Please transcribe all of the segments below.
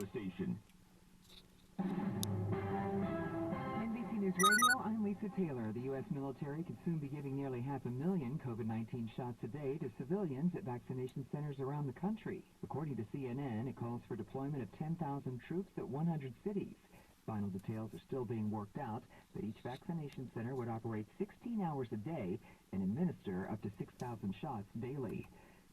station. NBC News Radio, I'm Lisa Taylor. The U.S. military could soon be giving nearly 500,000 COVID-19 shots a day to civilians at vaccination centers around the country. According to CNN, it calls for deployment of 10,000 troops at 100 cities. Final details are still being worked out, but each vaccination center would operate 16 hours a day and administer up to 6,000 shots daily.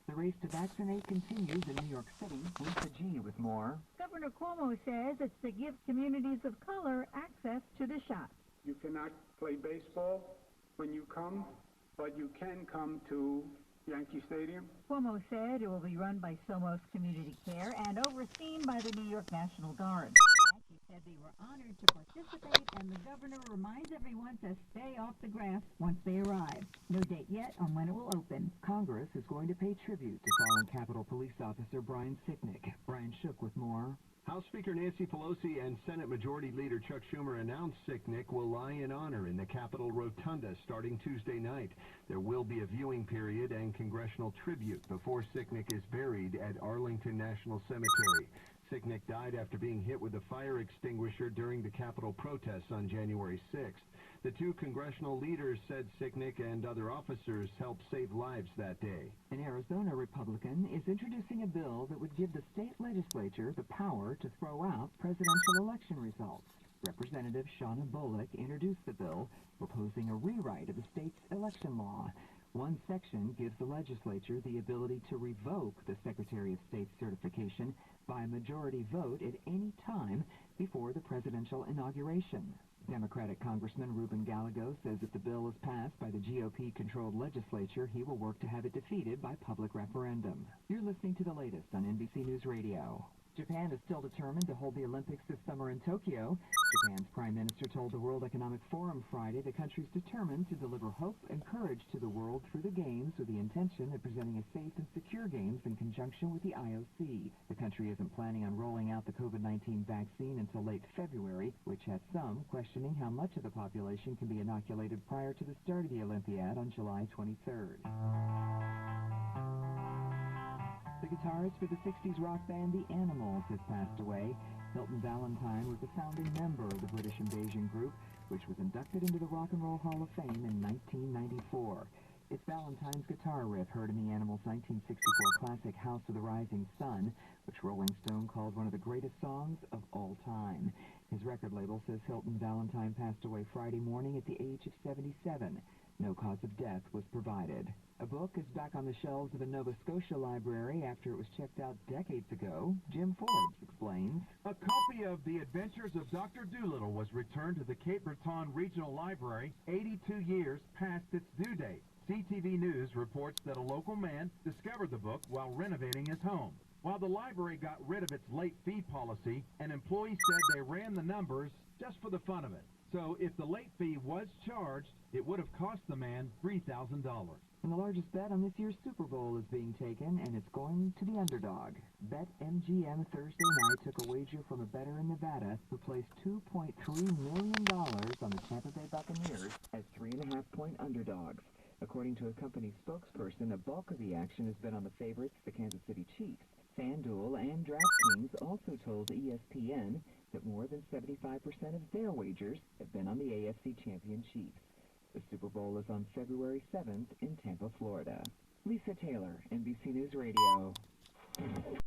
The race to vaccinate continues in New York City. Lisa G. with more. Governor Cuomo says it's to give communities of color access to the shots. You cannot play baseball when you come, but you can come to Yankee Stadium. Cuomo said it will be run by Somos Community Care and overseen by the New York National Guard. The Yankees said they were honored to participate, and the governor reminds everyone to stay off the grass once they arrive. No date yet on when it will open. Congress is going to pay tribute to fallen Capitol Police Officer Brian Sicknick. Brian Shook with more. House Speaker Nancy Pelosi and Senate Majority Leader Chuck Schumer announced Sicknick will lie in honor in the Capitol Rotunda starting Tuesday night. There will be a viewing period and congressional tribute before Sicknick is buried at Arlington National Cemetery. Sicknick died after being hit with a fire extinguisher during the Capitol protests on January 6th. The two congressional leaders said Sicknick and other officers helped save lives that day. An Arizona Republican is introducing a bill that would give the state legislature the power to throw out presidential election results. Representative Shauna Bullock introduced the bill, proposing a rewrite of the state's election law. One section gives the legislature the ability to revoke the Secretary of State's certification by a majority vote at any time before the presidential inauguration. Democratic Congressman Ruben Gallego says if the bill is passed by the GOP-controlled legislature, he will work to have it defeated by public referendum. You're listening to the latest on NBC News Radio. Japan is still determined to hold the Olympics this summer in Tokyo. Japan's Prime Minister told the World Economic Forum Friday the country's determined to deliver hope and courage to the world through the Games with the intention of presenting a safe and secure Games in conjunction with the IOC. The country isn't planning on rolling out the COVID-19 vaccine until late February, which has some questioning how much of the population can be inoculated prior to the start of the Olympiad on July 23rd. The guitarist for the 60s rock band The Animals has passed away. Hilton Valentine was a founding member of the British Invasion group, which was inducted into the Rock and Roll Hall of Fame in 1994. It's Valentine's guitar riff heard in The Animals' 1964 classic House of the Rising Sun, which Rolling Stone called one of the greatest songs of all time. His record label says Hilton Valentine passed away Friday morning at the age of 77. No cause of death was provided. A book is back on the shelves of the Nova Scotia Library after it was checked out decades ago. Jim Forbes explains. A copy of The Adventures of Dr. Dolittle was returned to the Cape Breton Regional Library 82 years past its due date. CTV News reports that a local man discovered the book while renovating his home. While the library got rid of its late fee policy, an employee said they ran the numbers just for the fun of it. So if the late fee was charged, it would have cost the man $3,000. And the largest bet on this year's Super Bowl is being taken, and it's going to the underdog. BetMGM Thursday night took a wager from a bettor in Nevada who placed $2.3 million on the Tampa Bay Buccaneers as 3.5-point underdogs. According to a company spokesperson, a bulk of the action has been on the favorites, the Kansas City Chiefs. FanDuel and DraftKings also told ESPN that more than 75% of their wagers have been on the AFC champion Chiefs. The Super Bowl is on February 7th in Tampa, Florida. Lisa Taylor, NBC News Radio.